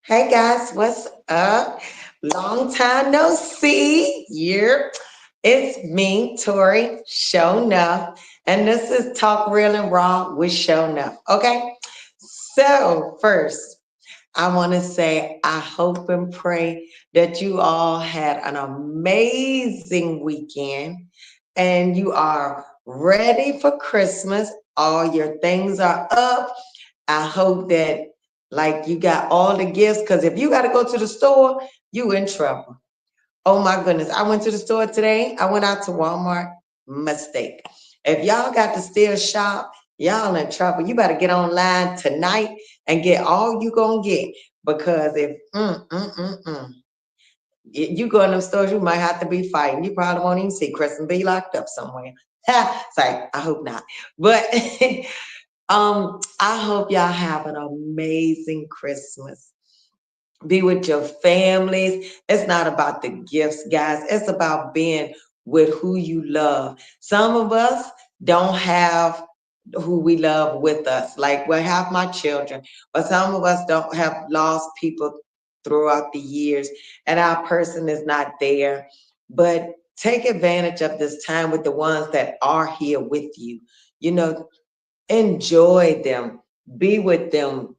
Hey guys, what's up? Long time no see. Yeah, it's me, Tori, showing up, and this is Talk Real and Raw with showing up. Okay, so first, I want to say I hope and pray that you all had an amazing weekend and you are ready for Christmas. All your things are up. I hope that like you got all the gifts because if you got to go to the store, you in trouble. Oh my goodness. I went to the store today. I went out to Walmart. Mistake. If y'all got to still shop, y'all in trouble. You better get online tonight and get all you gonna get. Because if you go in them stores, you might have to be fighting. You probably won't even see Chris and be locked up somewhere. Sorry, I hope not. But I hope y'all have an amazing Christmas. Be with your families. It's not about the gifts, guys. It's about being with who you love. Some of us don't have who we love with us. Like, well, I have my children, but some of us don't have lost people throughout the years, and our person is not there. But take advantage of this time with the ones that are here with you. You know, enjoy them, be with them,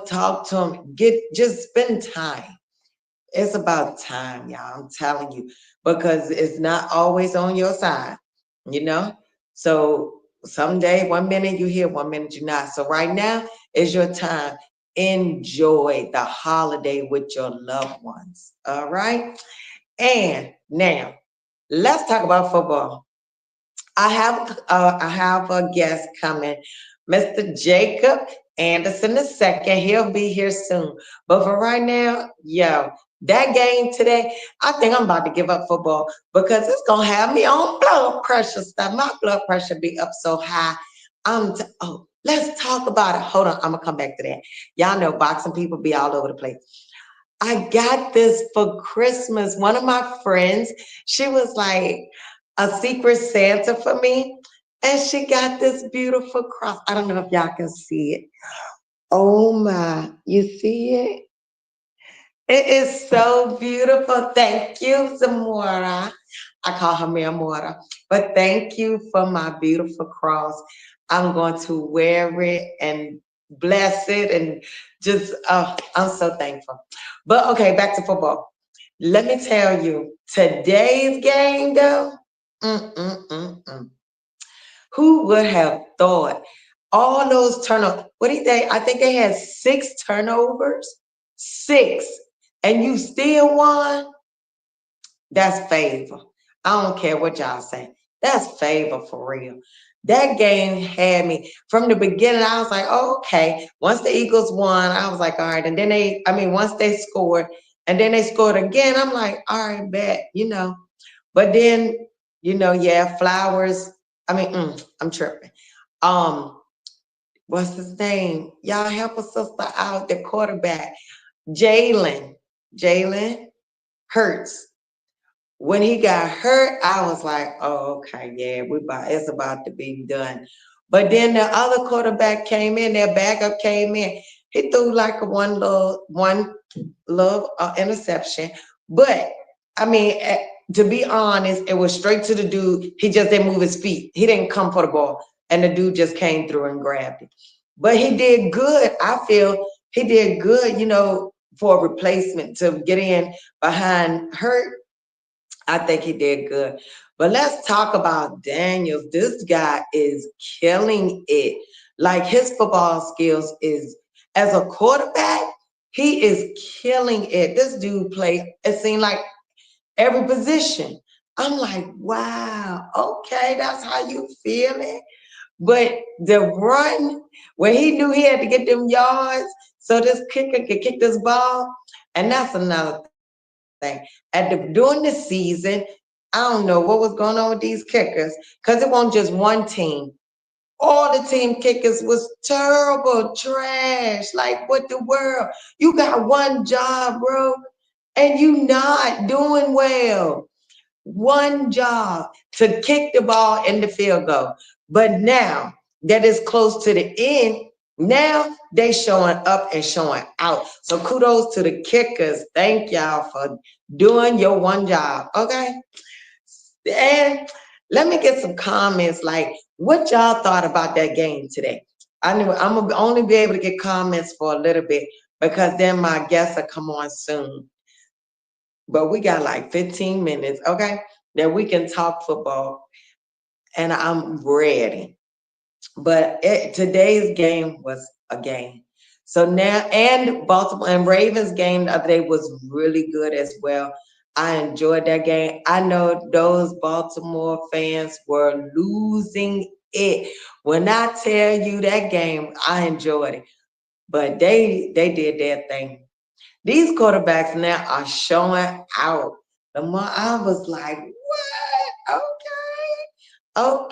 talk to them, just spend time. It's about time, y'all. I'm telling you, because it's not always on your side, you know. So someday, one minute you here, one minute you're not. So right now is your time. Enjoy the holiday with your loved ones. All right. And now let's talk about football. I have a guest coming, Mr. Jacob Anderson II. He'll be here soon. But for right now, yo, that game today, I think I'm about to give up football because it's gonna have me on blood pressure stuff. My blood pressure be up so high. Let's talk about it. Hold on, I'm gonna come back to that. Y'all know boxing people be all over the place. I got this for Christmas. One of my friends, she was like a secret Santa for me. And she got this beautiful cross. I don't know if y'all can see it. Oh my, you see it? It is so beautiful. Thank you, Zamora. I call her Mora. But thank you for my beautiful cross. I'm going to wear it and bless it and just, I'm so thankful. But okay, back to football. Let me tell you, today's game though, mm, mm, mm, mm. Who would have thought all those turnovers? What did they? I think they had six turnovers, six, and you still won. That's favor. I don't care what y'all say. That's favor for real. That game had me from the beginning. I was like, oh, okay. Once the Eagles won, I was like, all right. And then once they scored, and then they scored again, I'm like, all right, bet. But then, yeah, Flowers. I'm tripping. Um, what's his name? Y'all help a sister out, the quarterback. Jalen. Jalen Hurts. When he got hurt, I was like, oh, okay, yeah, it's about to be done. But then the other quarterback came in, their backup came in. He threw like a one little interception. But I mean, to be honest, it was straight to the dude. He just didn't move his feet. He didn't come for the ball. And the dude just came through and grabbed it. But he did good. I feel he did good, for a replacement to get in behind Hurt. I think he did good. But let's talk about Daniels. This guy is killing it. Like his football skills is as a quarterback, he is killing it. This dude play, it seemed like every position. I'm like, wow, okay, that's how you feeling. But the run, when he knew he had to get them yards, so this kicker could kick this ball, and that's another thing. During the season, I don't know what was going on with these kickers, because it wasn't just one team. All the team kickers was terrible, trash. Like what the world? You got one job, bro, and you not doing well. One job to kick the ball in the field goal. But now that is close to the end, Now they showing up and showing out. So kudos to the kickers. Thank y'all for doing your one job. Okay. And let me get some comments like what y'all thought about that game today. I knew I'm gonna only be able to get comments for a little bit because then my guests will come on soon. But we got like 15 minutes, okay? That we can talk football. And I'm ready. But today's game was a game. So now, and Baltimore and Ravens game the other day was really good as well. I enjoyed that game. I know those Baltimore fans were losing it. When I tell you that game, I enjoyed it. But they did their thing. These quarterbacks now are showing out. The more I was like, what? Okay.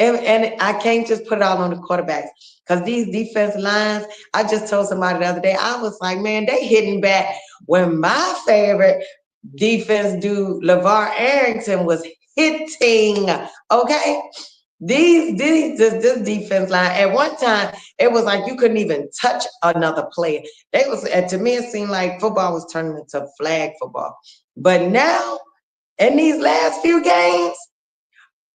And I can't just put it all on the quarterbacks because these defense lines, I just told somebody the other day, I was like, man, they hitting back when my favorite defense dude, LeVar Arrington, was hitting. Okay. This defense line at one time it was like you couldn't even touch another player. They was and to me it seemed like football was turning into flag football. But now in these last few games,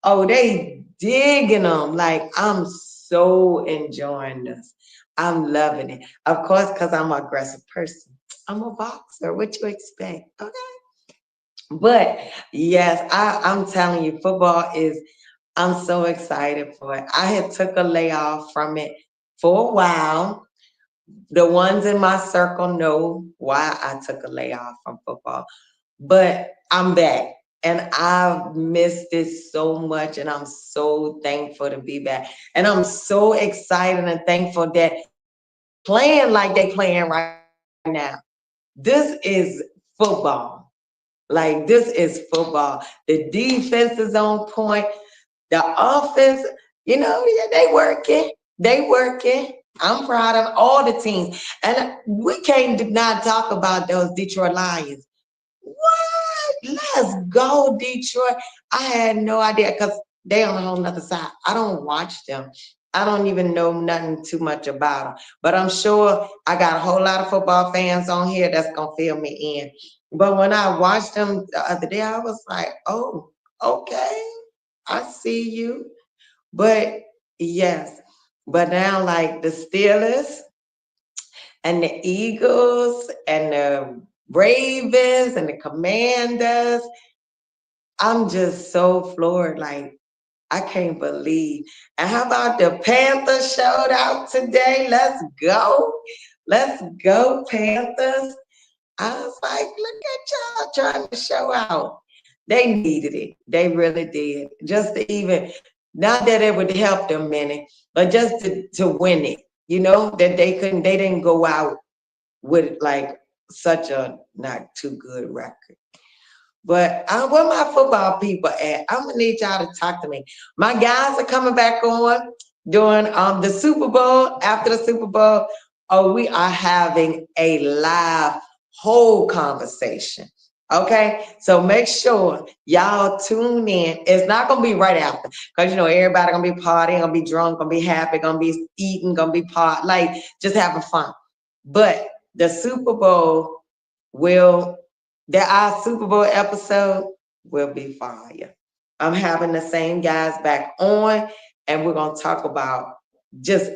oh, they digging them. Like I'm so enjoying this. I'm loving it. Of course, because I'm an aggressive person. I'm a boxer. What you expect? Okay. But yes, I'm telling you, football is I'm so excited for it. I had took a layoff from it for a while. The ones in my circle know why I took a layoff from football. But I'm back and I've missed it so much and I'm so thankful to be back. And I'm so excited and thankful that they playing like they playing right now. This is football. Like this is football. The defense is on point. The offense, yeah, they working. They working. I'm proud of all the teams. And we can't not talk about those Detroit Lions. What? Let's go, Detroit. I had no idea because they on a whole nother side. I don't watch them. I don't even know nothing too much about them. But I'm sure I got a whole lot of football fans on here that's gonna fill me in. But when I watched them the other day, I was like, oh, okay, I see you. But yes, but now like the Steelers and the Eagles and the Ravens and the Commanders. I'm just so floored. Like, I can't believe. And how about the Panthers showed out today? Let's go. Let's go, Panthers. I was like, look at y'all trying to show out. They needed it. They really did. Just to even, not that it would help them many, but just to win it. That they didn't go out with like such a not too good record. But where my football people at? I'm gonna need y'all to talk to me. My guys are coming back on during the Super Bowl. After the Super Bowl, oh, we are having a live whole conversation. Okay, so make sure y'all tune in. It's not gonna be right after, because everybody gonna be partying, gonna be drunk, gonna be happy, gonna be eating, gonna be like just having fun. But the Super Bowl will our Super Bowl episode will be fire. I'm having the same guys back on, and we're gonna talk about just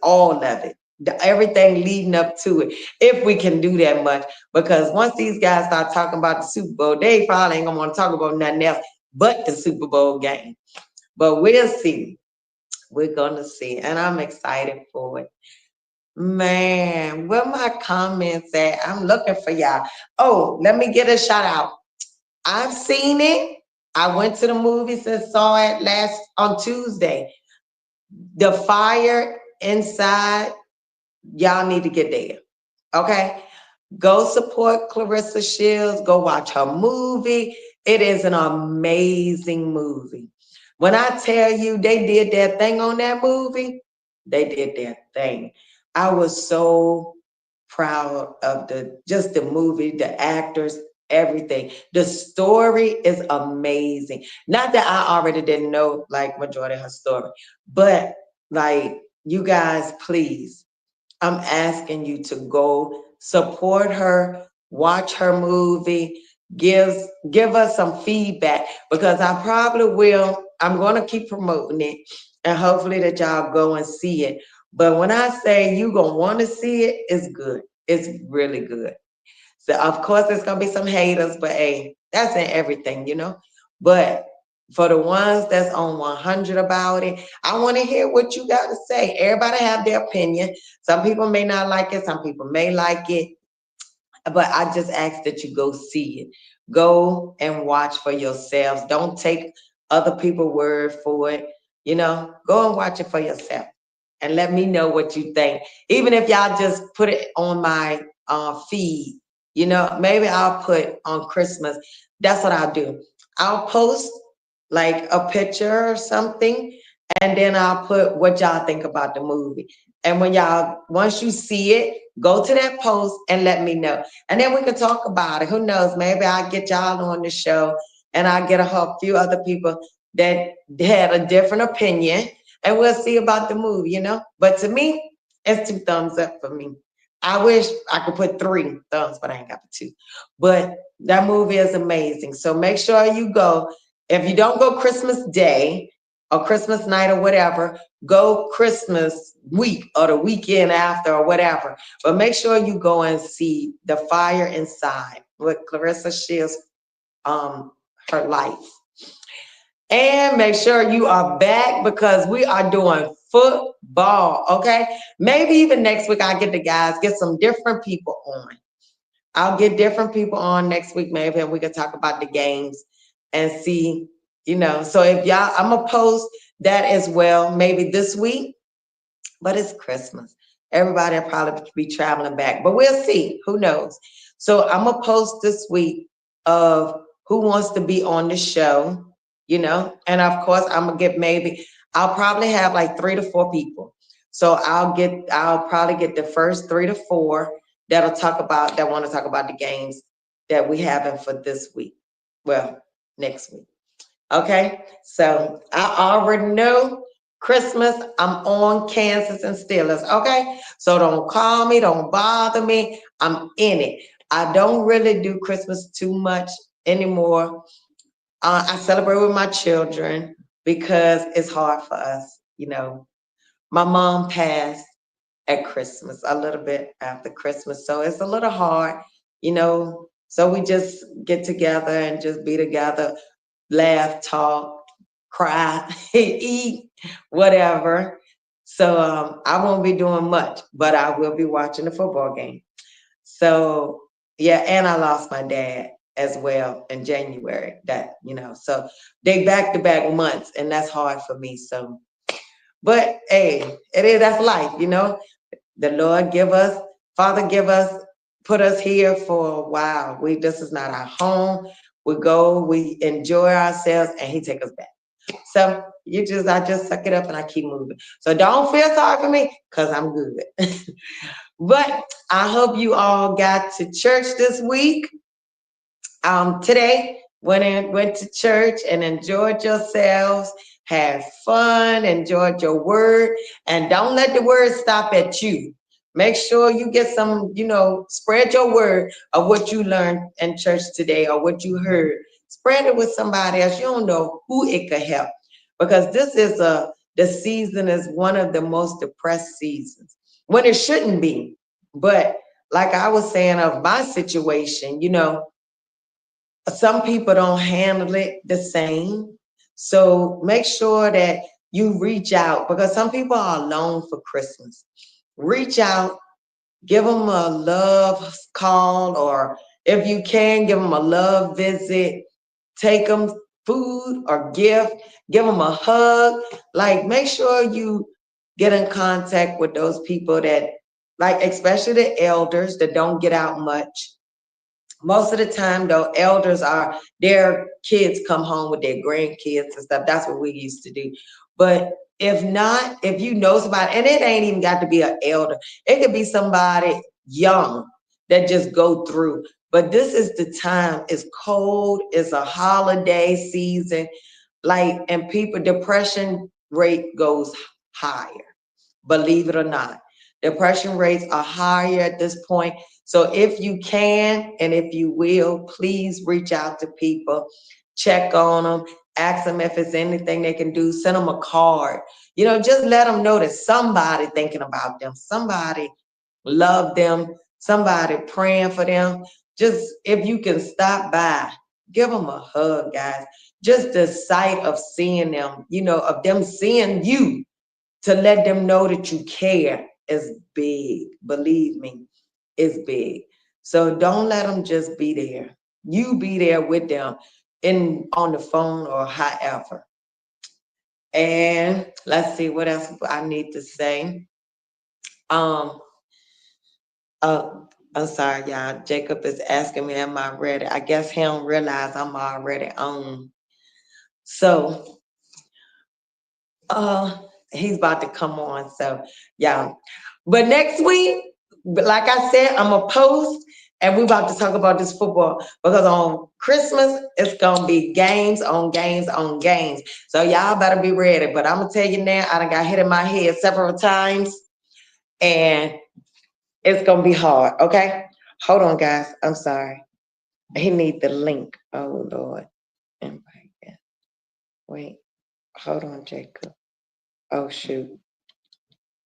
all of it, everything leading up to it, if we can do that much. Because once these guys start talking about the Super Bowl, they probably ain't gonna want to talk about nothing else but the Super Bowl game. But we'll see. We're gonna see, and I'm excited for it. Man, where my comments at? I'm looking for y'all. Oh, let me get a shout out. I've seen it. I went to the movies and saw it last on Tuesday. The Fire Inside, y'all need to get there. Okay? Go support Clarissa Shields. Go watch her movie. It is an amazing movie. When I tell you they did their thing on that movie, they did their thing. I was so proud of just the movie, the actors, everything. The story is amazing. Not that I already didn't know like majority of her story, but like you guys, please, I'm asking you to go support her, watch her movie, give us some feedback because I probably will. I'm going to keep promoting it and hopefully that y'all go and see it. But when I say you going to want to see it, it's good. It's really good. So of course there's gonna be some haters, but hey, that's in everything, you know. But for the ones that's on 100 about it, I want to hear what you got to say. Everybody have their opinion. Some people may not like it, some people may like it, but I just ask that you go see it. Go and watch for yourselves. Don't take other people's word for it. You know, go and watch it for yourself and let me know what you think. Even if y'all just put it on my feed, you know, maybe I'll put on Christmas. That's what I'll do. I'll post like a picture or something, and then I'll put what y'all think about the movie. And when y'all, once you see it, go to that post and let me know. And then we can talk about it. Who knows? Maybe I'll get y'all on the show and I'll get a few other people that had a different opinion and we'll see about the movie, you know? But to me, it's 2 thumbs up for me. I wish I could put 3 thumbs, but I ain't got two. But that movie is amazing. So make sure you go. If you don't go Christmas Day or Christmas night or whatever, go Christmas week or the weekend after or whatever. But make sure you go and see The Fire Inside with Clarissa Shields, her life. And make sure you are back because we are doing football, okay? Maybe even next week I'll get the guys, get some different people on. I'll get different people on next week, maybe, and we can talk about the games and see, you know. So if y'all, I'm gonna post that as well, maybe this week, but it's Christmas. Everybody will probably be traveling back, but we'll see. Who knows? So I'm gonna post this week of who wants to be on the show, you know, and of course I'm gonna get maybe I'll probably have like 3 to 4 people. So I'll probably get the first 3 to 4 that want to talk about the games that we having for this week. Well, next week. Okay, so I already know Christmas, I'm on Kansas and Steelers. Okay, so don't call me, don't bother me. I'm in it. I don't really do Christmas too much anymore. I celebrate with my children because it's hard for us. You know, my mom passed at Christmas, a little bit after Christmas, so it's a little hard, you know. So we just get together and just be together, laugh, talk, cry, eat, whatever. So I won't be doing much, but I will be watching the football game. So yeah, and I lost my dad as well in January. That, you know, so they back to back months, and that's hard for me. So, but hey, it is, that's life, you know. The Lord give us, Father give us, put us here for a while. This is not our home. We go, we enjoy ourselves, and He take us back. So I just suck it up and I keep moving. So don't feel sorry for me, cause I'm good. But I hope you all got to church this week. Today went to church and enjoyed yourselves, had fun, enjoyed your word, and don't let the word stop at you. Make sure you get some, you know, spread your word of what you learned in church today or what you heard. Spread it with somebody else. You don't know who it could help, because the season is one of the most depressed seasons when it shouldn't be. But like I was saying of my situation, you know, some people don't handle it the same. So make sure that you reach out, because some people are alone for Christmas. Reach out, give them a love call, or if you can, give them a love visit, take them food or gift, give them a hug. Like, make sure you get in contact with those people that, like, especially the elders that don't get out much. Most of the time, though, elders are, their kids come home with their grandkids and stuff. That's what we used to do. But if not, if you know somebody, and it ain't even got to be an elder, it could be somebody young that just go through. But this is the time. It's cold. It's a holiday season. Like, and people, depression rate goes higher. believe it or not. Depression rates are higher at this point. So if you can and if you will, please reach out to people, check on them, ask them if it's anything they can do, send them a card. Just let them know that somebody thinking about them, somebody love them, somebody praying for them. Just if you can stop by, give them a hug, guys. Just the sight of seeing them, of them seeing you, to let them know that you care is big. Believe me, it's big. So don't let them just be there. You be there with them on the phone or however. And let's see what else I need to say. Um, oh, I'm sorry, y'all. Jacob is asking me, am I ready? I guess he don't realize I'm already on. So Uh, he's about to come on. So yeah. But next week, like I said, I'm gonna post and we're about to talk about this football because on Christmas it's gonna be games on games on games. So y'all better be ready. But I'm gonna tell you now, I done got hit in my head several times and it's gonna be hard. Okay. Hold on, guys. I'm sorry. He need the link. Oh Lord. Invite. Wait. Hold on, Jacob. Oh shoot.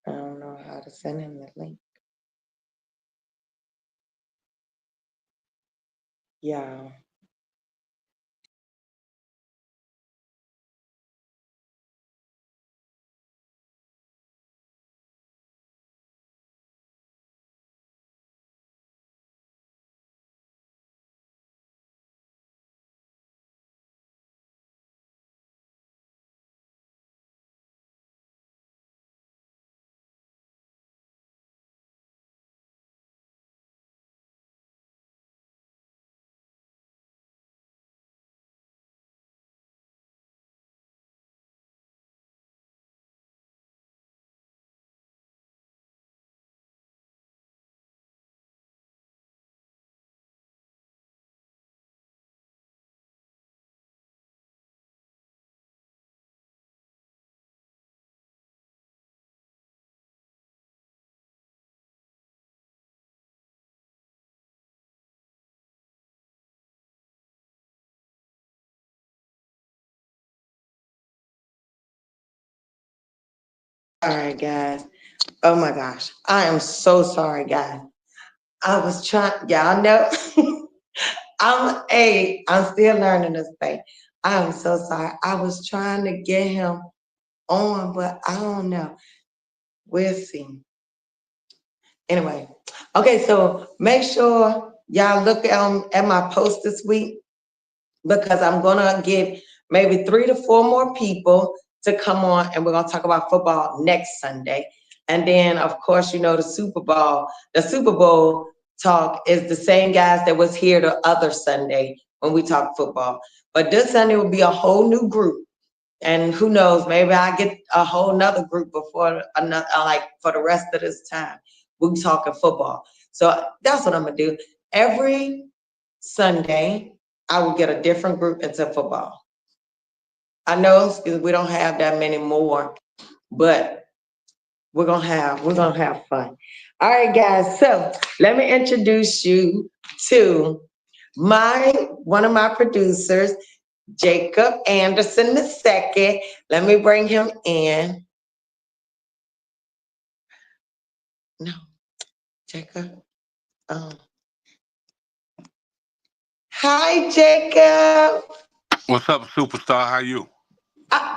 I don't know how to send him the link. Yeah. All right, guys. Oh my gosh. I am so sorry, guys. I was trying, y'all know. I'm still learning this thing. I am so sorry. I was trying to get him on, but I don't know. We'll see. Anyway, okay, so make sure y'all look at my post this week because I'm gonna get maybe 3 to 4 more people to come on and we're gonna talk about football next Sunday. And then of course, the Super Bowl. The Super Bowl talk is the same guys that was here the other Sunday when we talked football. But this Sunday will be a whole new group. And who knows, maybe I get a whole nother group before another, like for the rest of this time. We're talking football. So that's what I'm gonna do. Every Sunday, I will get a different group into football. I know we don't have that many more, but we're gonna have fun. All right, guys. So let me introduce you to one of my producers, Jacob Anderson II. Let me bring him in. No, Jacob. Um, Hi, Jacob. What's up, superstar? How you?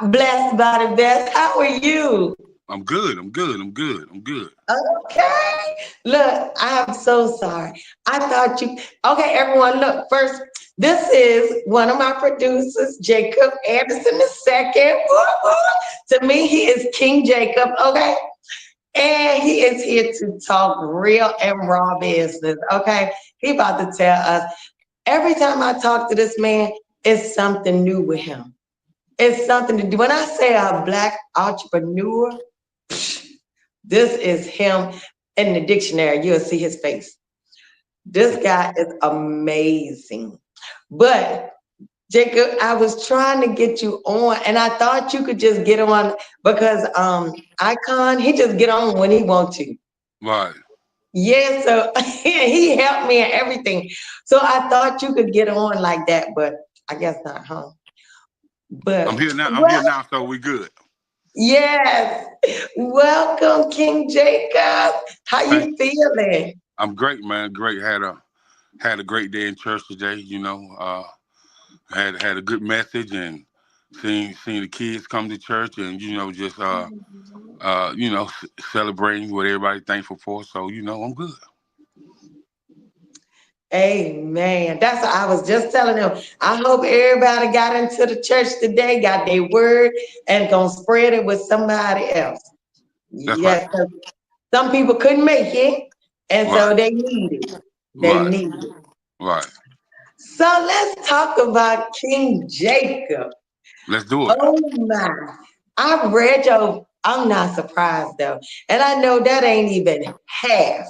Blessed by the best. How are you? I'm good. I'm good. I'm good. I'm good. Okay. Look, I'm so sorry. I thought you. Okay, everyone, look. First, this is one of my producers, Jacob Anderson II. To me, he is King Jacob. Okay. And he is here to talk real and raw business. Okay. He about to tell us every time I talk to this man, it's something new with him. It's something to do. When I say a black entrepreneur, this is him in the dictionary. You'll see his face. This guy is amazing. But Jacob, I was trying to get you on, and I thought you could just get on because Icon, he just get on when he want to. Right. Yeah, so he helped me and everything. So I thought you could get on like that, but I guess not, huh? I'm But here now. I'm here well, now, so we good. yes. Welcome, King Jacob. How Thank. you feeling? I'm great, man. Great. Had a great day in church today. Had a good message and seen the kids come to church and just celebrating what everybody thankful for. So I'm good. Amen. That's what I was just telling them. I hope everybody got into the church today, got their word, and gonna spread it with somebody else. That's right. Yes, 'cause some people couldn't make it, and Right. so they need it. They Right. need it. Right. So let's talk about King Jacob. Let's do it. Oh my. I've read your, I'm not surprised though. And I know that ain't even half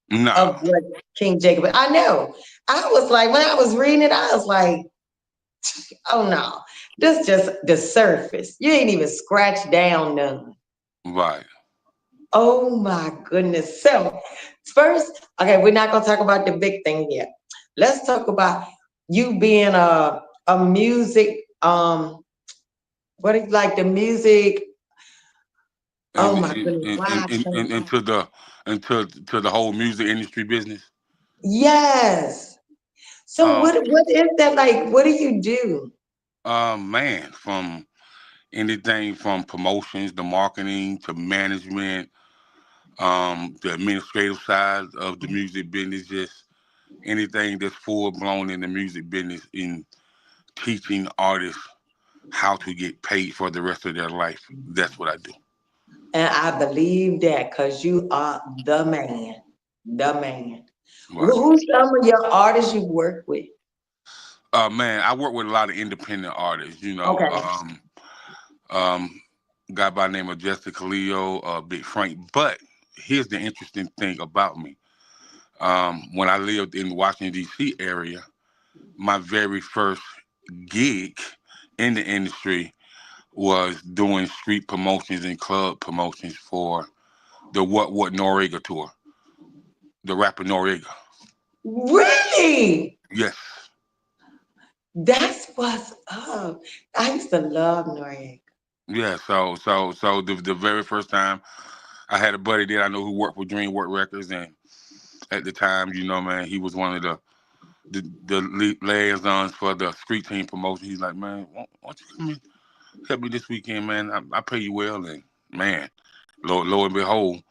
of Nah. what King Jacob. I know. I was like, when I was reading it, I was like, oh no, this just the surface. You ain't even scratched down none. Right. Oh my goodness. So first, okay, we're not gonna talk about the big thing yet. Let's talk about you being a music what is like the music. Oh And my goodness, why I can't into the whole music industry business. yes. So Um. what is that like? What do you do? Man, from anything from promotions to marketing to management, the administrative side of the music business, just anything that's full blown in the music business in teaching artists how to get paid for the rest of their life. That's what I do. And I believe that because you are the man. The man. Right. Who's some of your artists you work with? Man, I work with a lot of independent artists. Okay. Um, guy by the name of Jessica Leo, Big Frank. But here's the interesting thing about me. When I lived in the Washington D.C. area, my very first gig in the industry was doing street promotions and club promotions for the What Noriega tour, the rapper Noriega. Really? Yes, That's what's up. I used to love Noriega. yeah. So the very first time I had a buddy that I know who worked for DreamWorks Records, and at the time, man, he was one of the liaisons for the street team promotion. He's like, man, why don't you come in, help me this weekend, man? I pay you well, and man, lo and behold,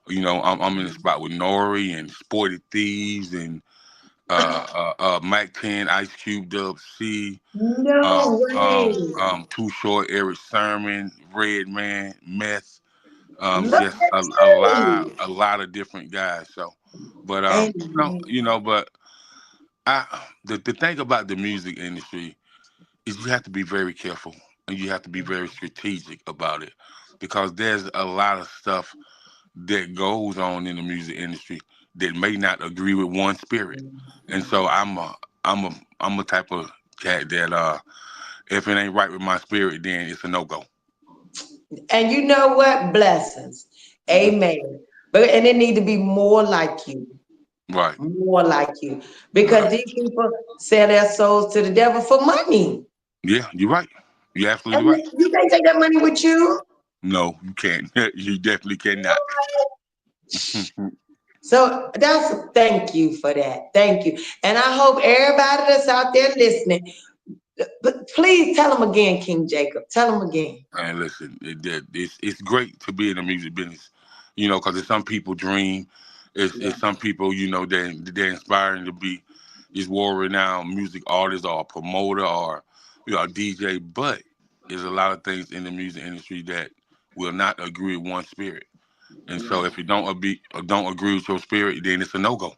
I'm in the spot with Nori and Sporty Thieves and Mac 10, Ice Cube, Dub C, No way. Too Short, Eric Sermon, Red Man, Meth, Look just at you. a lot of different guys. So, but Amen. but the thing about the music industry is you have to be very careful and you have to be very strategic about it because there's a lot of stuff that goes on in the music industry that may not agree with one spirit. And so I'm a type of cat that if it ain't right with my spirit, then it's a no go. And you know what? Blessings. Hmm. Amen. But and it need to be more like you. Right. More like you. Because Right. these people sell their souls to the devil for money. Yeah, you're right. You're And absolutely right. you can't take that money with you. No, you can't. You definitely cannot. So that's thank you for that. Thank you. And I hope everybody that's out there listening, but please tell them again, King Jacob. Tell them again. And listen, it's great to be in the music business, because it's some people dream. It's some people, they're inspiring to be this world renowned music artist or a promoter or a DJ. But there's a lot of things in the music industry that will not agree with one spirit. And so if you don't agree with your spirit, then it's a no go.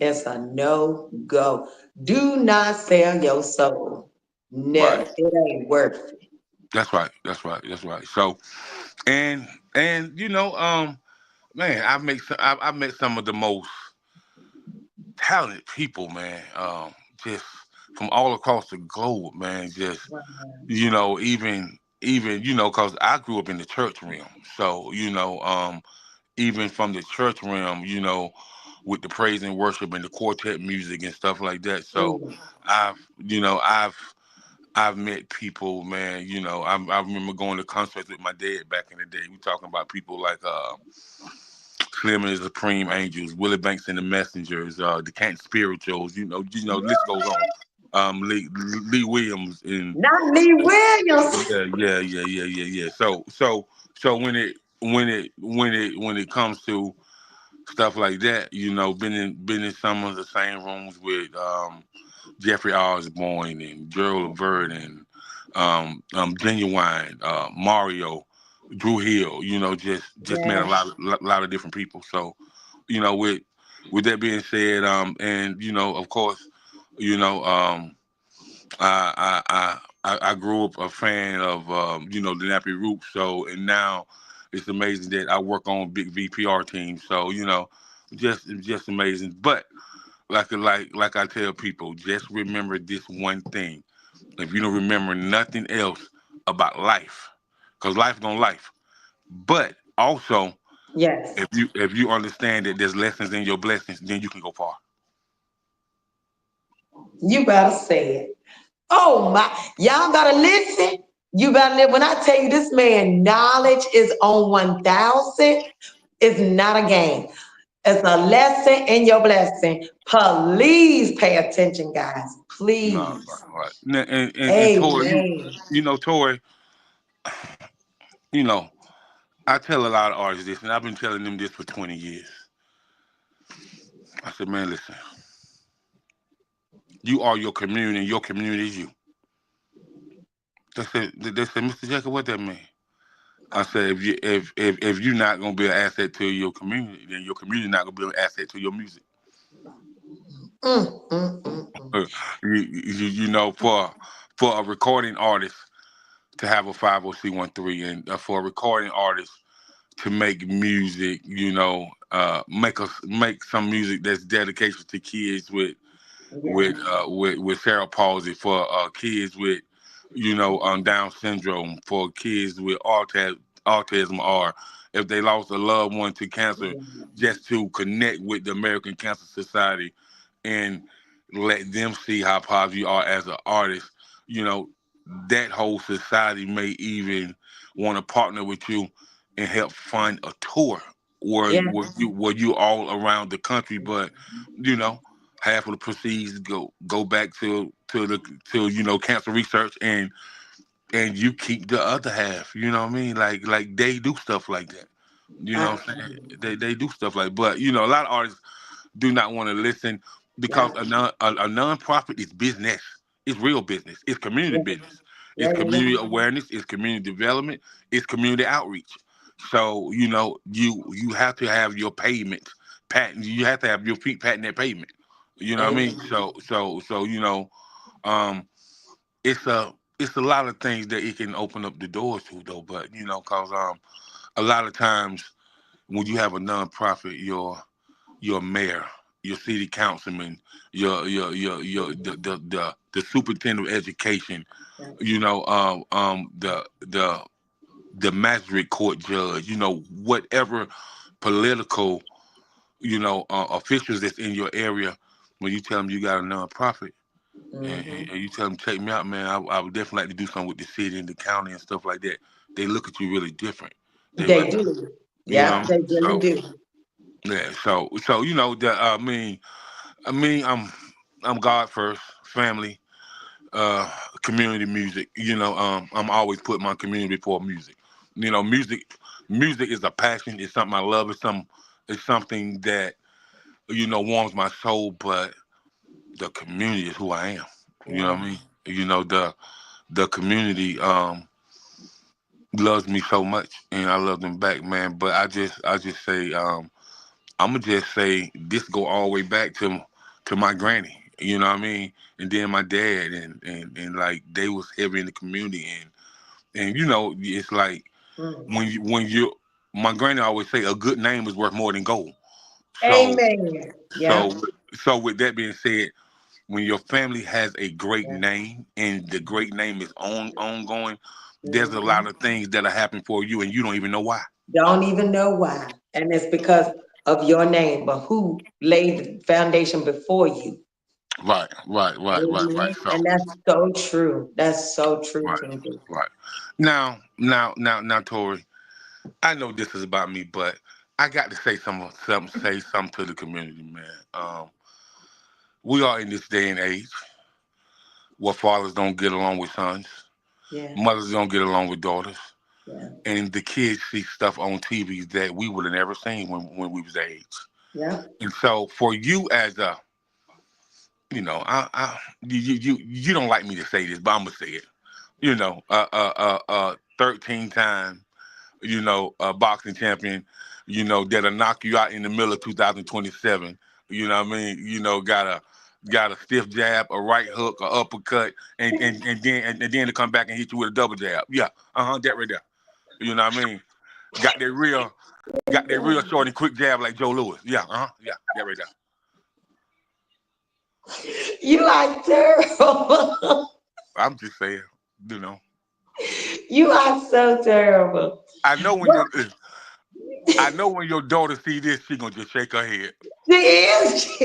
It's a no go. Do not sell your soul. Right. No, it ain't worth it. That's right. That's right. That's right. So and and man, I've met some of the most talented people, man. Just from all across the globe, man. Just Wow. even because I grew up in the church realm, so even from the church realm, with the praise and worship and the quartet music and stuff like that. So Mm. I've you know I've met people, man. I remember going to concerts with my dad back in the day. We talking about people like Slim and the Supreme Angels, Willie Banks and the Messengers, the Canton Spirituals. List goes on. Lee Williams and Not Lee Williams. yeah. So when it comes to stuff like that, been in some of the same rooms with Jeffrey Osborne and Gerald Levert and Genuine, Mario, Drew Hill. Just met a Yes. lot of different people. So with that being said, and of course, you know, I grew up a fan of the Nappy Roots. So and now it's amazing that I work on big VPR teams. So just amazing. But like I tell people, just remember this one thing. If you don't remember nothing else about life, because life gonna life. But also, Yes. if you understand that there's lessons in your blessings, then you can go far. You better say it. Oh my, y'all better listen. You better live. When I tell you this man, knowledge is on 1,000, it's not a game. It's a lesson in your blessing. Please pay attention, guys. No, Please. right. And Tori, Amen. Tori, you know, I tell a lot of artists this, and I've been telling them this for 20 years. I said, man, listen, you are your community, and your community is you. They said, Mr. Jacob, what that mean? I said, if you're not gonna be an asset to your community, then your community not gonna be an asset to your music. Mm, mm, mm, mm. Uh, for a recording artist to have a 501(c)(3), and for a recording artist to make music, make some music that's dedication to kids with Yes. cerebral palsy, for kids with Down syndrome, for kids with autism, or if they lost a loved one to cancer, just to connect with the American Cancer Society and let them see how positive you are as an artist. You know, that whole society may even want to partner with you and help fund a tour where Yes. you all around the country, but you know half of the proceeds go back to cancer research, and you keep the other half. You know what I mean? Like they do stuff like that. You know what I'm saying? Absolutely. They do stuff like, but a lot of artists do not want to listen because Yeah. a nonprofit is business. It's real business. It's community Yeah. business. It's Yeah. Yeah. community awareness. It's community development. It's community outreach. So you have to have your pavement patent. You have to have your feet patting that pavement. You know what I mean? Amen. So um, it's a lot of things that it can open up the doors to, though. But cause a lot of times when you have a nonprofit, your mayor, your city councilman, the superintendent of education, Yeah. the magistrate court judge, whatever political, officials that's in your area, when you tell them you got a nonprofit and Hmm. you tell them check me out, man, I would definitely like to do something with the city and the county and stuff like that. They look at you really different. They They like, do. you know, Yeah, they really so do. yeah, so I mean, I'm God first, family, uh, community, music. I'm always putting my community before music. Music is a passion. It's something I love. It's something that warms my soul. But the community is who I am. You know what I Yeah. mean? The community loves me so much, and I love them back, man. But I just say I'm gonna just say this go all the way back to my granny. You know what I mean? And then my dad, and like they was heavy in the community, and it's like Mm. when you my granny always say a good name is worth more than gold. So Amen. Yeah. so so with that being said, when your family has a great Yeah. name and the great name is ongoing, there's a Mhm. lot of things that'll happen for you and you don't even know why. Don't even know why. And it's because of your name, but who laid the foundation before you? Right. Amen. So, And that's so true. That's so true, right, King David. right. Now, Tori, I know this is about me, but I got to say something to the community, man. We are in this day and age where fathers don't get along with sons, Yeah, mothers don't get along with daughters, yeah, and the kids see stuff on TV that we would have never seen when we was that age. yeah. And so, for you as a, you don't like me to say this, but I'm gonna say it. 13 time, boxing champion, that'll knock you out in the middle of 2027. You know what I mean? Got a stiff jab, a right hook, a uppercut, and then to come back and hit you with a double jab. Yeah, that right there. You know what I mean? Got that real, got that real short and quick jab like Joe Louis. Yeah, yeah, that right there. You are terrible. I'm just saying, you know. You are so terrible. I know when But your, I know when your daughter see this, she gonna just shake her head. she is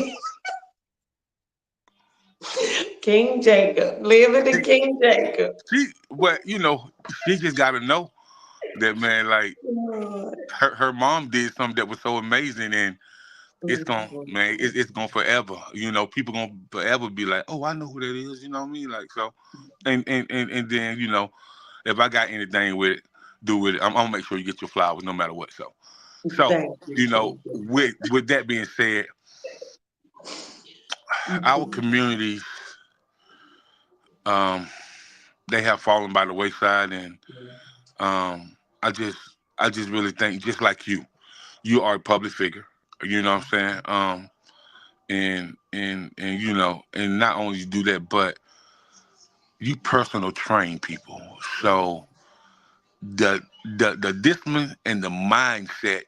King Jacob, living in She, King Jacob. but she just gotta know that, man. Like Lord. her mom did something that was so amazing, and it's gonna forever. People gonna forever be like, oh, I know who that is. You know what I mean? Like so, and then if I got anything with it, do with it, I'm gonna make sure you get your flowers no matter what. So Thank you, King Jacob. with that being said, our communities, um, they have fallen by the wayside, and um, I just I just really think, just like you are a public figure. You know what I'm saying? And not only you do that, but you personal train people. So the discipline and the mindset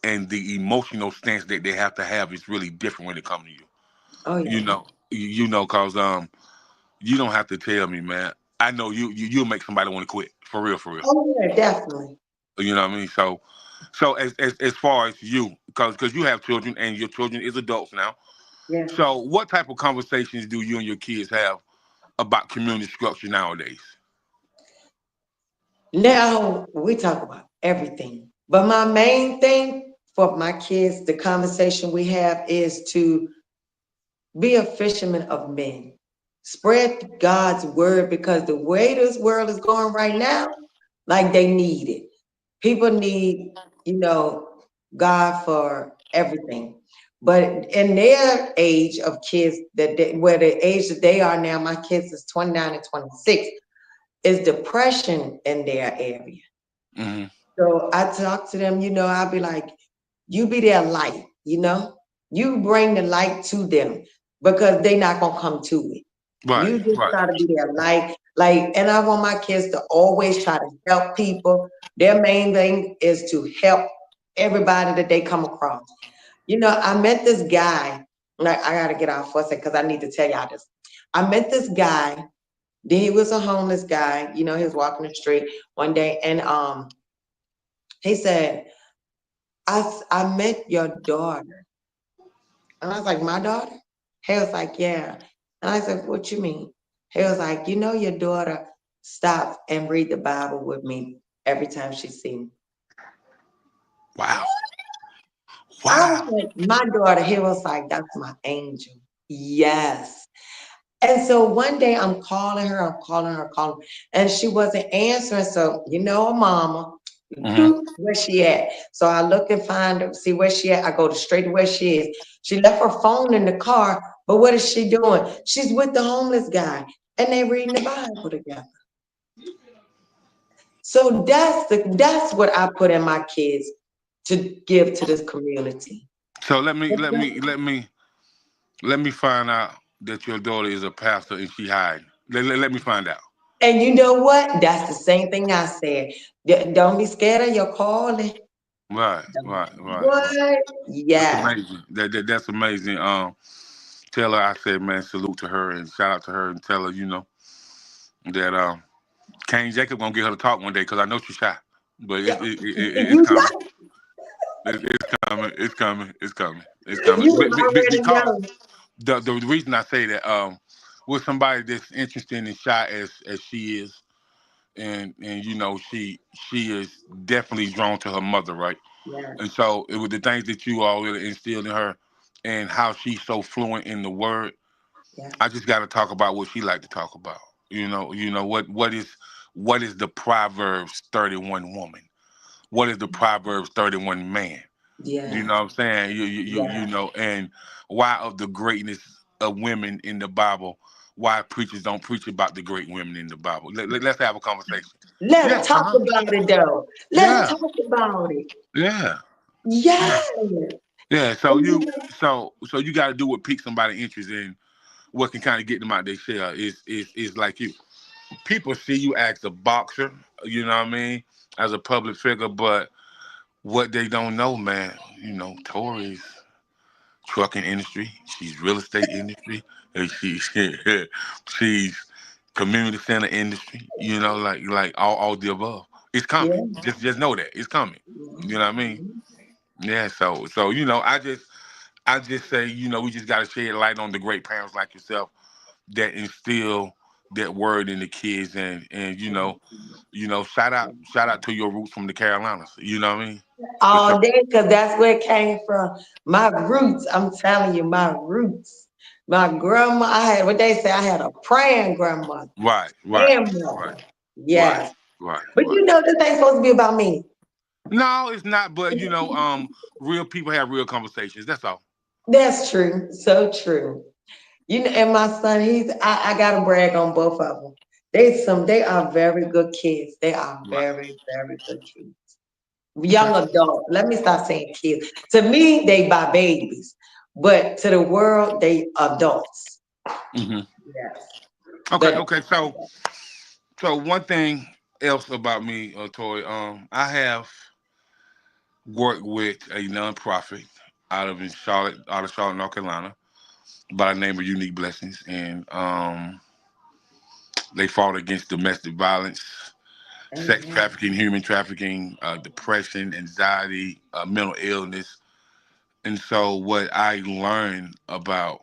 and the emotional stance that they have to have is really different when it comes to you. Oh yeah. Cause you don't have to tell me, man. I know you'll make somebody want to quit for real, for real. Oh yeah, definitely. You know what I mean? So as far as you, because you have children and your children is adults now. Yeah. So what type of conversations do you and your kids have about community structure nowadays? Now we talk about everything. But my main thing for my kids, the conversation we have is to be a fisherman of men. Spread God's word because the way this world is going right now, like they need it. People need, you know, God for everything. But in their age of kids, where the age that they are now, my kids is 29 and 26, is depression in their area. Hmm. So I talk to them, I'll be like, you be their light, you bring the light to them because they not gonna come to it. Right, You just right. try to be their light. Like, and I want my kids to always try to help people. Their main thing is to help everybody that they come across. I met this guy, like I gotta get off for a second because I need to tell y'all this. I met this guy, then he was a homeless guy, he was walking the street one day and he said, I met your daughter. And I was like, my daughter? He was like, yeah. And I said, what you mean? He was like, your daughter stops and read the Bible with me every time she sees me. Wow. I was Wow. like, my daughter, he was like, that's my angel. Yes. And so one day I'm calling her, and she wasn't answering. So, mama, Hmm. where she at? So I look and find her, see where she at. I go to straight to where she is. She left her phone in the car, but what is she doing? She's with the homeless guy, and they reading the Bible together. So that's what I put in my kids to give to this community. So let me find out that your daughter is a pastor and she hiding. Let me find out. And you know what? That's the same thing I said. Don't be scared of your calling. Right. What? That's Yes. amazing. That's amazing. tell her I said, man, salute to her and shout out to her and tell her, that Kane Jacob gonna get her to talk one day because I know she's shy, but Yeah. it's You coming. It's coming. It's coming. It's coming. It's coming. you already Because know. the reason I say that with somebody that's interested and shy as she is, and she is definitely drawn to her mother, right? Yeah, And so it was the things that you all really instilled in her, and how she's so fluent in the word. yeah, I just got to talk about what she like to talk about. What is the Proverbs 31 woman? What is the Proverbs 31 man? You yeah, know what I'm saying? yeah. And why of the greatness of women in the Bible? Why preachers don't preach about the great women in the Bible? Let's have a conversation. Yeah, Let's talk about it though. Let's yeah, talk about it. yeah, yeah, Yes. yeah. So And you, so you got to do what piques somebody interest in. What can kind of get them out their shell is like you. People see you as a boxer. You know what I mean? As a public figure, but what they don't know, man. Tori's trucking industry. She's real estate industry. And she's community center industry. Like all the above. It's coming. yeah. Just know that it's coming. You know what I mean? Yeah. So I just say we just got to shed light on the great parents like yourself that instill that word in the kids and shout out to your roots from the Carolinas. You know what I mean? For sure. All day, because that's where it came from. My roots, I'm telling you, my roots. My grandma, I had what they say, I had a praying grandmother Right. Right. and Right. mother. Right. Yes. Right. But Right. you know, this ain't supposed to be about me. No, it's not. But real people have real conversations. That's all. That's true. So true. You know, and my son, I gotta brag on both of them. They are very good kids. They are Right. very, very good kids. Okay. Young adults. Let me stop saying kids. To me, they by babies, but to the world, they adults. hmm Yes, Okay. but Okay. So one thing else about me, Tori, I have worked with a nonprofit out of Charlotte, North Carolina, by the name of Unique Blessings, and they fought against domestic violence, sex amen. trafficking, human trafficking, depression, anxiety, mental illness. And so, what I learned about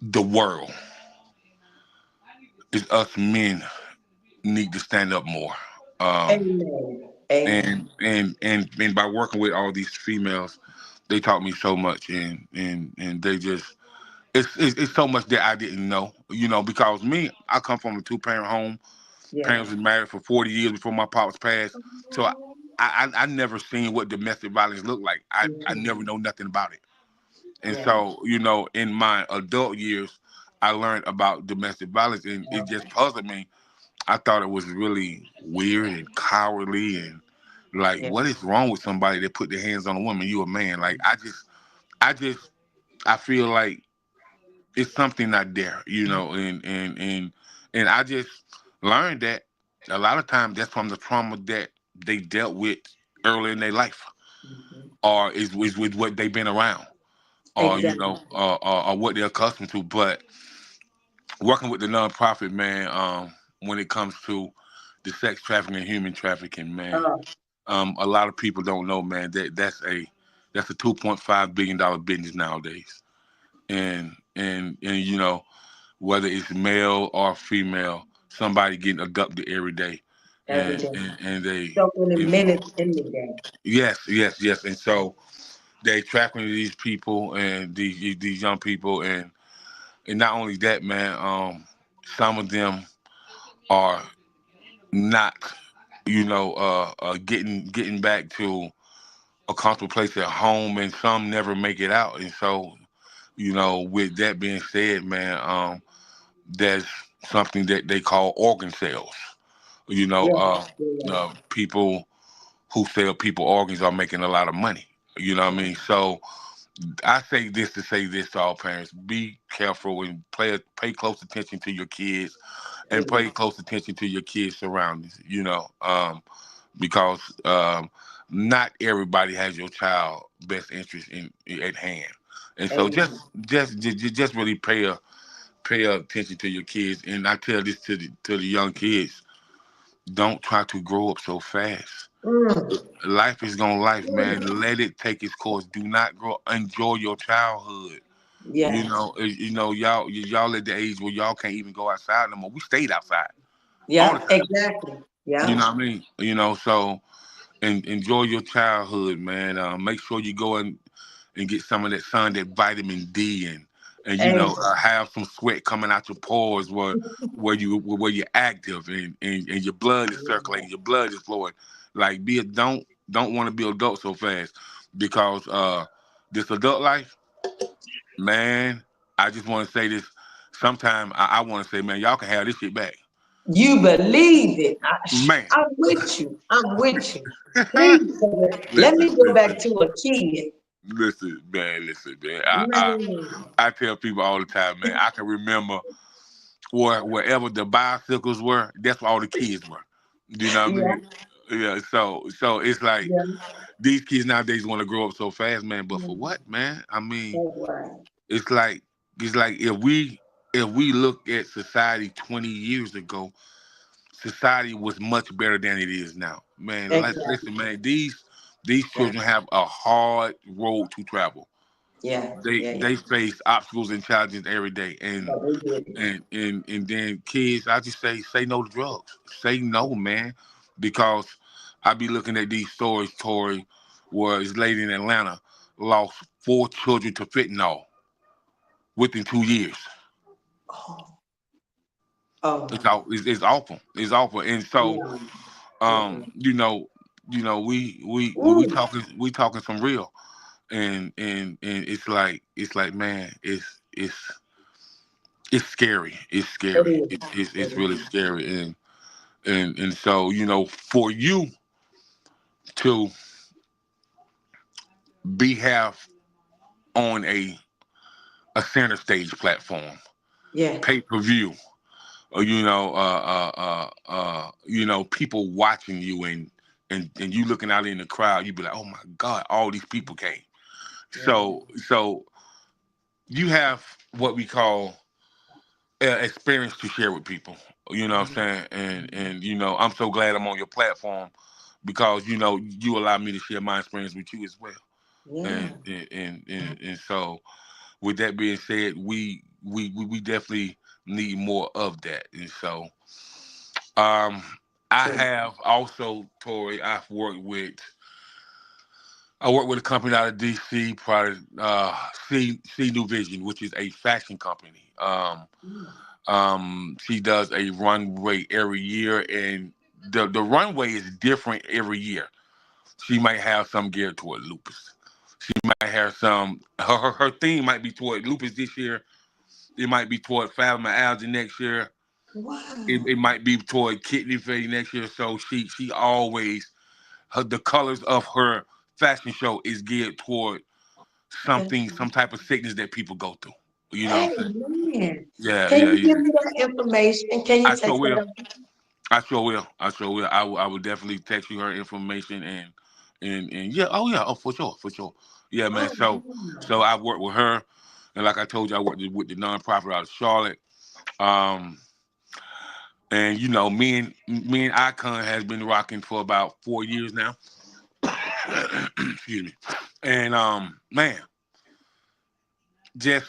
the world is us men need to stand up more. Um, Amen. Amen. and by working with all these females, they taught me so much, and they just it's so much that I didn't know, because me, I come from a two-parent home. Yeah. Parents was married for 40 years before my pops passed, so I never seen what domestic violence looked like. I never Mhm. know nothing about it. And Yeah. so, in my adult years, I learned about domestic violence, and it just puzzled me. I thought it was really weird and cowardly, and like, Yeah. what is wrong with somebody that put their hands on a woman? You a man? Like, I feel like it's something not there, and I just learned that a lot of times that's from the trauma that they dealt with early in their life, Mhm. or is with what they've been around, or Exactly. or what they're accustomed to. But working with the nonprofit, man, when it comes to the sex trafficking and human trafficking, man, Oh, a lot of people don't know, man, that that's a $2.5 billion business nowadays, and whether it's male or female, somebody getting abducted every day, every and day. and, and they, So many you know, minutes in the day. yes, yes, yes, and so they trafficking these people and these young people, and not only that, man, some of them are not, getting back to a comfortable place at home, and some never make it out, and so with that being said, man, there's something that they call organ sales. You know, Yeah. uh, Yeah. people who sell people organs are making a lot of money. You know what I Yeah. mean? So I say this to say this to all parents: be careful and pay close attention to your kids, and pay Amen. close attention to your kids' surroundings. Because not everybody has your child best interest at hand. And so Amen. just really pay attention to your kids. And I tell this to the young kids: don't try to grow up so fast. Mm. Life is gonna life, man. Mm. Let it take its course. Do not grow. Enjoy your childhood. Yes. Y'all at the age where y'all can't even go outside no more. We stayed outside all the Yeah, time. exactly. You Yeah. know what I mean? So and enjoy your childhood, man. Make sure you go and get some of that sun, that vitamin D, and Amen. have some sweat coming out your pores where you're active and your blood is circulating, your blood is flowing. Like don't want to be adult so fast because this adult life, man. I just want to say this. Sometime I want to say, man, y'all can have this shit back, You believe it. man. I'm with you. I'm with you. Please, let listen, me go back listen, to a kid. listen, man. Man. I tell people all the time, man. I can remember wherever the bicycles were, that's where all the kids were. You know what I Yeah, mean? Yeah. So it's like yeah. these kids nowadays want to grow up so fast, man. But for Mm. what, man? I mean, That's right. it's like if we look at society 20 years ago, society was much better than it is now. Man, Exactly. listen, man. These Yeah, children have a hard road to travel. yeah, They yeah, yeah. they face obstacles and challenges every day, But we did. and then kids, I just say no to drugs. Say no, man, because I be looking at these stories, Tori, where this lady in Atlanta lost 4 children to fentanyl within 2 years. Oh, oh It's no. it's awful. It's awful, and so No. um, Mm-mm. you know, we Ooh, talking some real, and it's like man, it's scary. It's it scary. is. It's It really is. scary, and so for you to be have on a center stage platform, Yeah. pay per view, or people watching you and you looking out in the crowd, you be like, oh my God, all these people came. Yeah. So you have what we call experience to share with people. You know what I'm Mhm. saying? And Mhm. and I'm so glad I'm on your platform because you allow me to share my experience with you as well. And Yeah. so with that being said, we definitely need more of that. And so um I True. have also, Tori, I work with a company out of DC, probably C New Vision, which is a fashion company. Mm. She does a runway every year, and the runway is different every year. She might have some geared toward lupus. She might have some. Her theme might be toward lupus this year. It might be toward fibromyalgia next year. It Wow. might be toward kidney failure next year. So she always the colors of her fashion show is geared toward That's something, some type of sickness that people go through. You know what I'm saying? Amen. Yeah, Can yeah, you give yeah. me that information? Can you I sure text that will. over? I sure will. I sure will. I will definitely text you her information and yeah. Oh yeah. Oh, for sure. For sure. Yeah, man. Oh, So wow. I worked with her, and like I told you, I worked with the nonprofit out of Charlotte. Um, and me and Icon has been rocking for about 4 years now. Excuse me. And man, just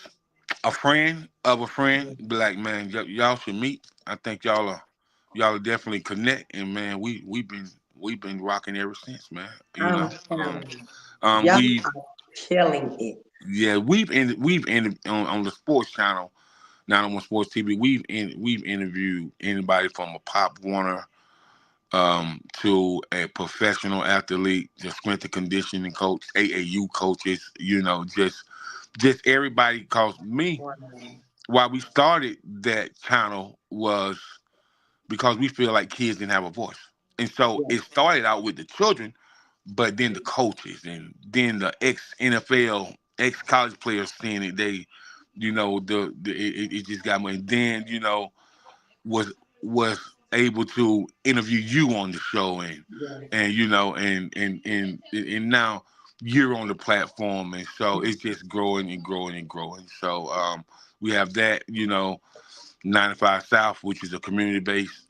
a friend of a friend, be like, man, y'all should meet. I think y'all are definitely connect, and man, we've been rocking ever since, man. I'm telling you. Y'all We've are killing it. yeah, we've ended on the sports channel, not on Sports TV. We've interviewed anybody from a Pop Warner to a professional athlete, just strength and conditioning coach, AAU coaches, just everybody. Cause me, Wow. why we started that channel was because we feel like kids didn't have a voice. And so Yeah. it started out with the children, but then the coaches and then the ex NFL, ex college players seeing it, it just got more. And then, was was able to interview you on the show and Yeah. and you know and now year on the platform, and so it's just growing and growing and growing. So we have that, 95 South, which is a community based,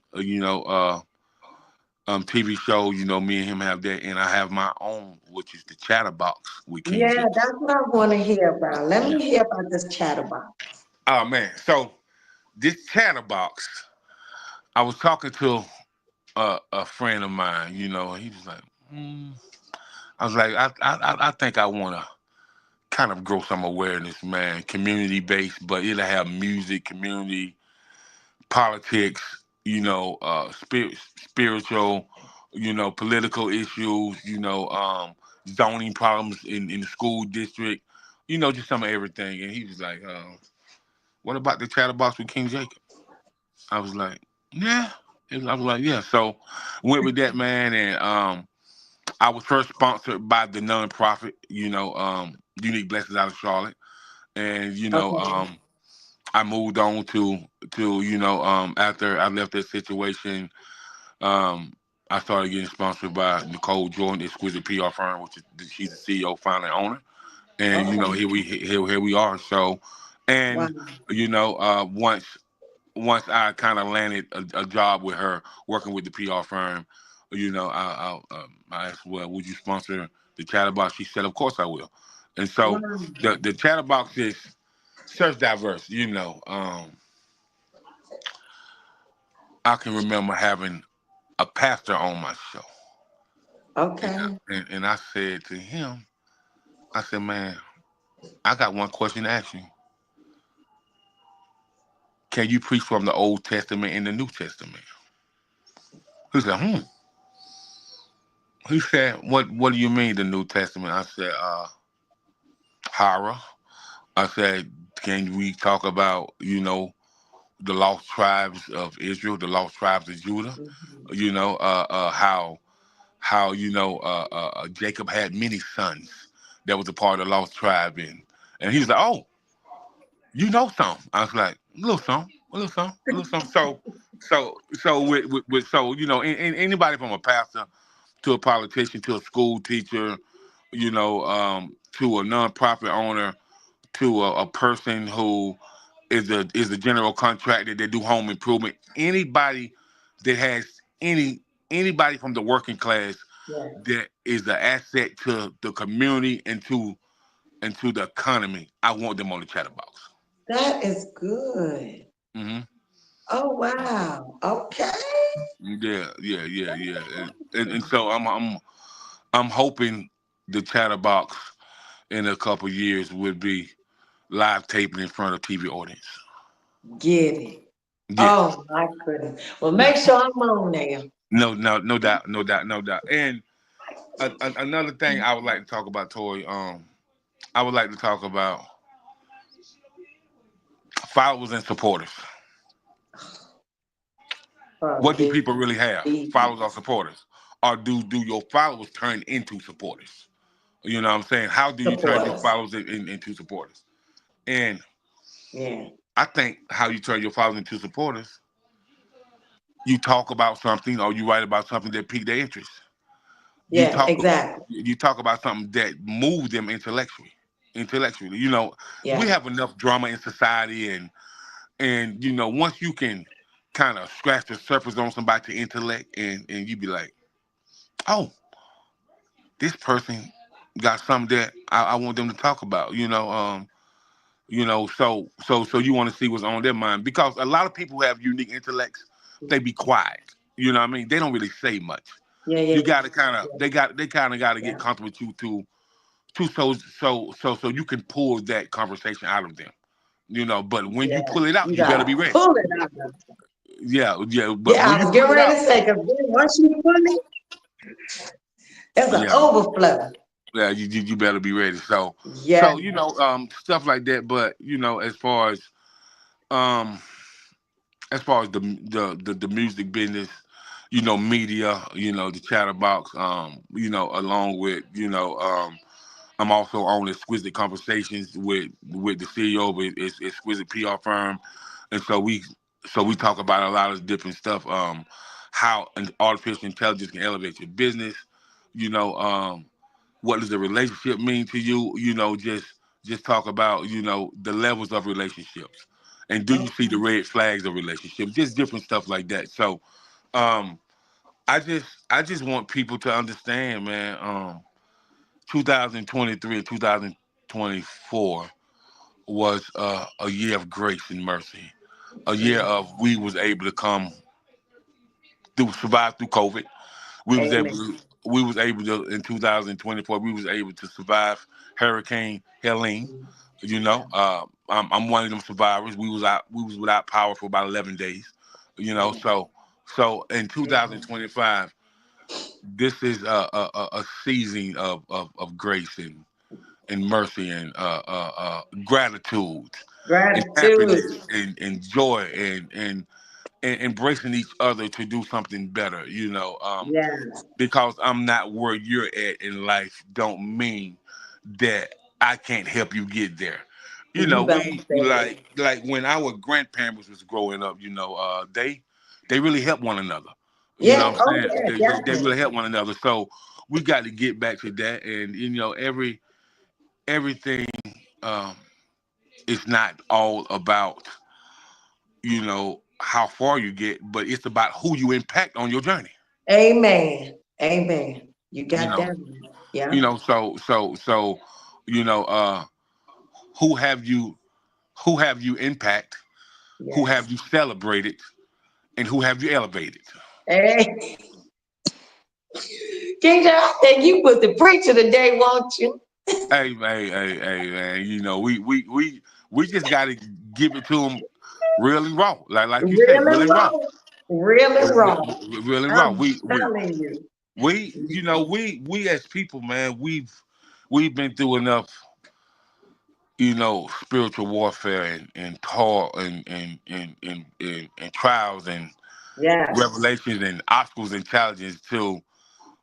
TV show. Me and him have that, and I have my own, which is the Chatterbox with King Yeah, Jacob. that's what I want to hear about. Let Yeah. me hear about this chatterbox. Oh man, so this Chatterbox, I was talking to a friend of mine. And he was like, I was like, I think I want to kind of grow some awareness, man, community based, but it'll have music, community, politics, spiritual, political issues, zoning problems in the school district, just some of everything. And he was like, what about the chatterbox with King Jacob? I was like, yeah. I was like, yeah. So went with that, man. And I was first sponsored by the nonprofit, Unique Blessings out of Charlotte. And, Okay. I moved on to after I left that situation, um, I started getting sponsored by Nicole Jordan, Exquisite PR firm, which is she's the CEO, founder, and owner. And Okay. here we are. So, Wow. and once I kind of landed a job with her, working with the PR firm, I asked, well, would you sponsor the Chatterbox? She said, of course I will. And so Wow. the Chatterbox is search diverse. I can remember having a pastor on my show, and Okay. I said to him, I said, man, I got one question to ask you. Can you preach from the Old Testament and the New Testament? He said, He said, what do you mean the New Testament? I said, horror. I said, can we talk about, the lost tribes of Israel, the lost tribes of Judah? Mhm. How Jacob had many sons that was a part of the lost tribe, and he was like, oh, you know something. I was like, a little something, a little something, a little something. So with so anybody from a pastor to a politician to a school teacher, to a nonprofit owner to a person who is a general contractor that do home improvement. Anybody that has anybody from the working class Yeah. that is an asset to the community and to the economy, I want them on the chatterbox. That is good. Hmm. Oh, wow. Okay. Yeah, yeah, yeah, yeah. And so I'm hoping the chatterbox in a couple years would be live taping in front of TV audience. Get it. Yes. Oh, my goodness. Well, Yeah. make sure I'm on there. No, no, no doubt, no doubt, no doubt. And another thing I would like to talk about, Tori. I would like to talk about followers and supporters. For What do big people really have? Followers or supporters, or do your followers turn into supporters? You know what I'm saying? How do you turn your supporters. followers into supporters? And Yeah. I think how you turn your followers into supporters, you talk about something or you write about something that pique their interest. You Yeah, talk exactly. you talk about something that moves them intellectually. Intellectually, we Yeah. have enough drama in society, and once you can kind of scratch the surface on somebody's intellect, and you be like, oh, this person got something that I want them to talk about. So you want to see what's on their mind because a lot of people who have unique intellects. They be quiet. You know what I mean? They don't really say much. Yeah, yeah, You got to kind of they kind of got to get yeah. comfortable with you to so you can pull that conversation out of them. But when you Yeah. pull it out, You you better gotta be ready. pull it out. Yeah, yeah. But Yeah, when I you was pull getting it ready out, to say, because once you pull it, it's an yeah, overflow. yeah, you better be ready. So Yeah. so stuff like that. But um as far as the music business, media, the chatterbox, along with I'm also on Exquisite Conversations with the CEO of its Exquisite PR firm, and so we talk about a lot of different stuff. How an artificial intelligence can elevate your business. You know, um, what does a relationship mean to you? Just talk about the levels of relationships, and do you see the red flags of relationships? Just different stuff like that. So, um, I just want people to understand, man. 2023 and 2024 was a year of grace and mercy, a year of we was able to come through, survive through COVID. We was able Amen. to, we was able to in 2024. We was able to survive Hurricane Helene. I'm one of them survivors. We was without power for about 11 days. So in Amen. 2025, this is a season of grace and mercy and gratitude and Gratitude. happiness and joy and embracing each other to do something better. Yes. Because I'm not where you're at in life don't mean that I can't help you get there. You better We say it. like when our grandparents was growing up, they really helped one another. You know Yeah. what I'm Oh, saying? yeah. They Definitely. really helped one another. So we got to get back to that, and everything um, is not all about how far you get, but it's about who you impact on your journey. Amen. Amen. You You got know, that right. Yeah. so you know, uh, who have you who have you impact, who have Yes. you celebrated, and who have you elevated. Hey, King John, I think you was the preacher today, won't you? Hey, man. We just got to give it to them real and raw, like you say, Real real and and raw, raw. Real and raw. real and raw. I'm We telling you. we we as people, man, we've been through enough, spiritual warfare and toil and trials and Yes. revelations and obstacles and challenges too.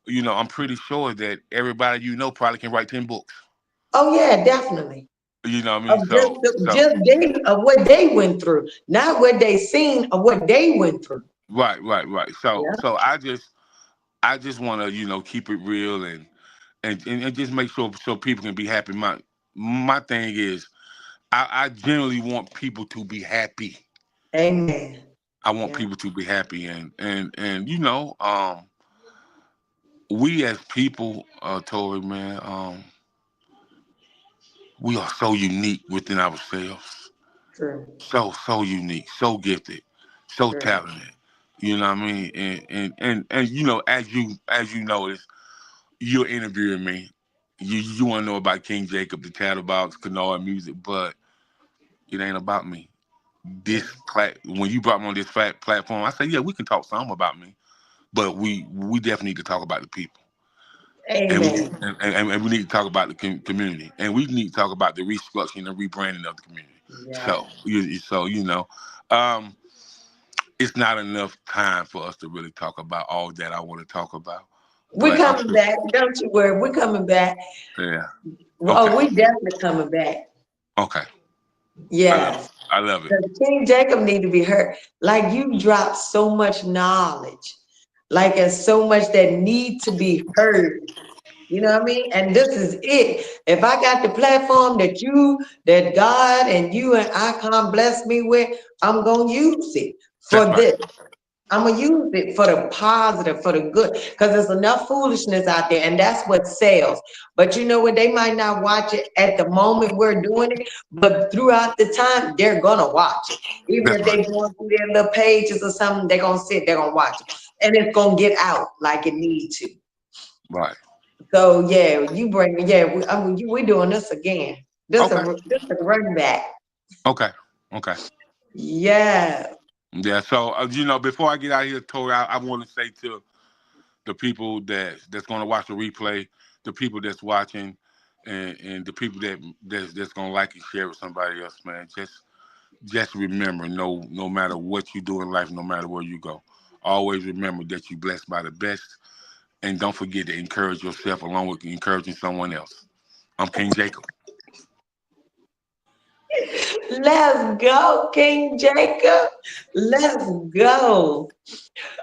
I'm pretty sure that everybody probably can write 10 books. Oh yeah, definitely. You know what I Of mean? So of what they went through, not what they seen, of what they went through. right. So Yeah. so I just want to keep it real and just make sure so people can be happy. My thing is I generally want people to be happy. Amen. I want Yeah. people to be happy and we as people, Tori, man, we are so unique within ourselves. True. So unique, so gifted, so True. talented. You know what I mean? And as you notice, you're interviewing me. You want to know about King Jacob, the Chatterbox, Kanoa music, but it ain't about me. Yeah. When you brought me on this fat platform, I said, yeah, we can talk some about me, but we definitely need to talk about the people. And we Amen. and we need to talk about the community, and we need to talk about the restructuring and rebranding of the community. Yeah. So um, it's not enough time for us to really talk about all that I want to talk about. We're But coming back. Don't you worry. We're coming back. yeah, okay, Oh, we definitely coming back. okay, I love it. Yes. I love it. The King Jacob need to be heard. Like you dropped so much knowledge. Like there's so much that need to be heard. You know what I mean? And this is it. If I got the platform that God and you and Icon blessed me with, I'm gonna use it That's for right. this. I'm gonna use it for the positive, for the good, because there's enough foolishness out there, and that's what sells. But you know what? They might not watch it at the moment we're doing it, but throughout the time, they're gonna watch it. Even That's if right. they going through their little pages or something, they're gonna watch it, and it's gonna get out like it needs to. Right. So yeah, we're doing this again. Okay. This a run back. Okay. Okay. Yeah, Yeah. So before I get out of here, Tori, I want to say to the people that's going to watch the replay, the people that's watching, and the people that's going to like and share with somebody else, man. Just remember, no matter what you do in life, no matter where you go, always remember that you're blessed by the best, and don't forget to encourage yourself along with encouraging someone else. I'm King Jacob. let's go, King Jacob. Let's go.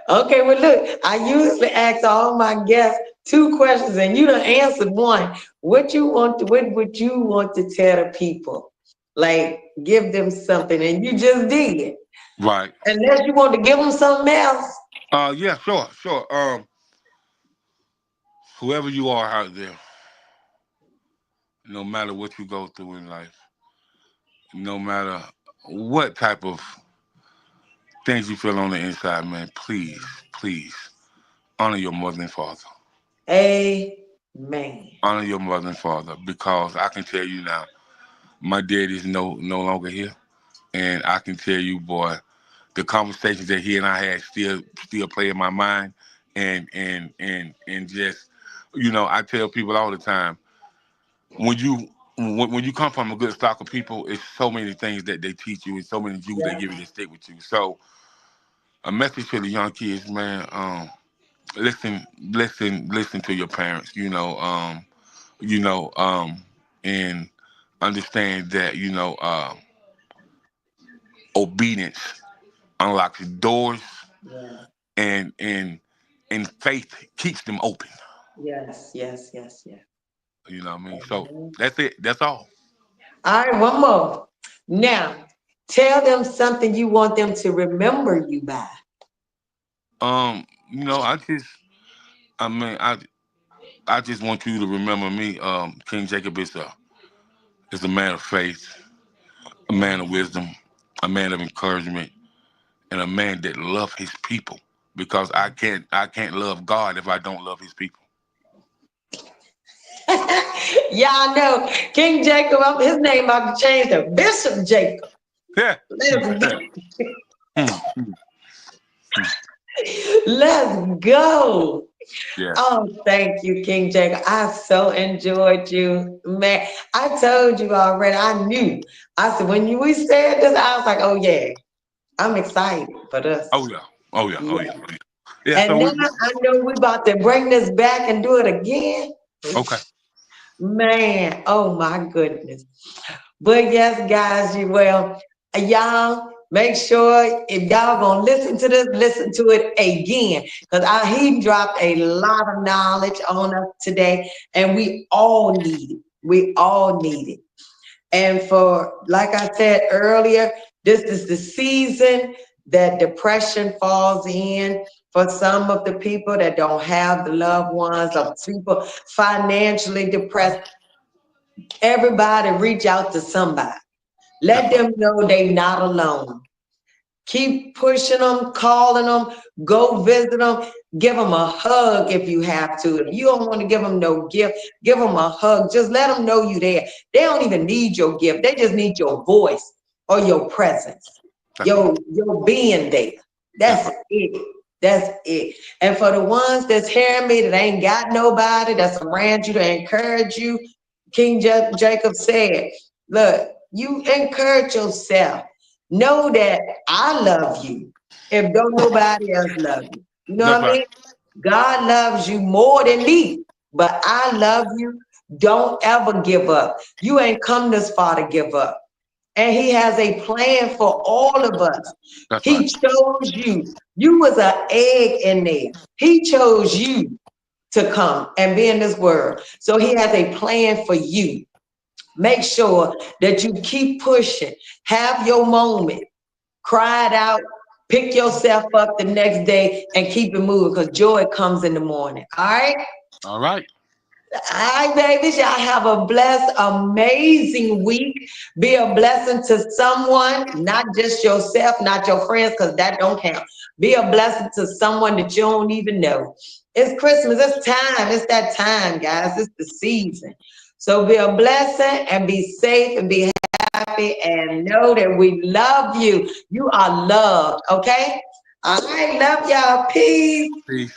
Okay, well, look, I usually ask all my guests Two questions, and you done answered one. What would you want to tell the people? Like, give them something, and you just did. Right. Unless you want to give them something else. Yeah, sure, sure. Whoever you are out there, no matter what you go through in life, no matter what type of things you feel on the inside, man, please, please honor your mother and father. Amen. Honor your mother and father, because I can tell you now, my dad is no longer here, and I can tell you, boy, the conversations that he and I had still play in my mind, and just, I tell people all the time, when you come from a good stock of people, it's so many things that they teach you, and so many jewels they Yeah. give you that stick with you. So a message to the young kids, man, listen to your parents, you know, and understand that, obedience unlocks doors, Yeah. and and faith keeps them open. Yes. Yes. Yes. Yes. You know what I mean? So Amen. that's it. That's all. All right, one more. Now, tell them something you want them to remember you by. I just, I mean, I just want you to remember me. King Jacob is a man of faith, a man of wisdom, a man of encouragement, and a man that loves his people. Because I can't love God if I don't love his people. Y'all know King Jacob, his name about to change to Bishop Jacob. Yeah. Let's go. Hmm. Let's go. Yes. Oh, thank you, King Jacob. I so enjoyed you, man. I told you already. I knew. I said when we said this, I was like, "Oh yeah, I'm excited for this." Oh yeah. Oh yeah. Oh Yeah. yeah. Oh, yeah. Yeah. And So now I know we about to bring this back and do it again. okay. Man, oh my goodness. But yes, guys, y'all make sure if y'all gonna listen to this, listen to it again. Because he dropped a lot of knowledge on us today, and we all need it. We all need it. And for, like I said earlier, this is the season that depression falls in for some of the people that don't have the loved ones, or people financially depressed. Everybody reach out to somebody. Let That's right. them know they not alone. Keep pushing them, calling them, go visit them, give them a hug if you have to. If you don't want to give them no gift, give them a hug. Just let them know you there. They don't even need your gift. They just need your voice or your presence, That's right. your being there. That's That's right. it. That's it. And for the ones that's hearing me that ain't got nobody that's around you to encourage you, Jacob said, look, you encourage yourself. Know that I love you if don't nobody else love you. You know That's what I right. mean? God loves you more than me, but I love you. Don't ever give up. You ain't come this far to give up. And he has a plan for all of us. That's right. He chose you. You was an egg in there. He chose you to come and be in this world. So he has a plan for you. Make sure that you keep pushing. Have your moment. Cry it out. Pick yourself up the next day and keep it moving because joy comes in the morning. All right? All right. All right, babies. Y'all have a blessed, amazing week. Be a blessing to someone, not just yourself, not your friends, because that don't count. Be a blessing to someone that you don't even know. It's Christmas. It's time. It's that time, guys. It's the season. So be a blessing and be safe and be happy and know that we love you. You are loved, okay? All right, love y'all. Peace. Peace.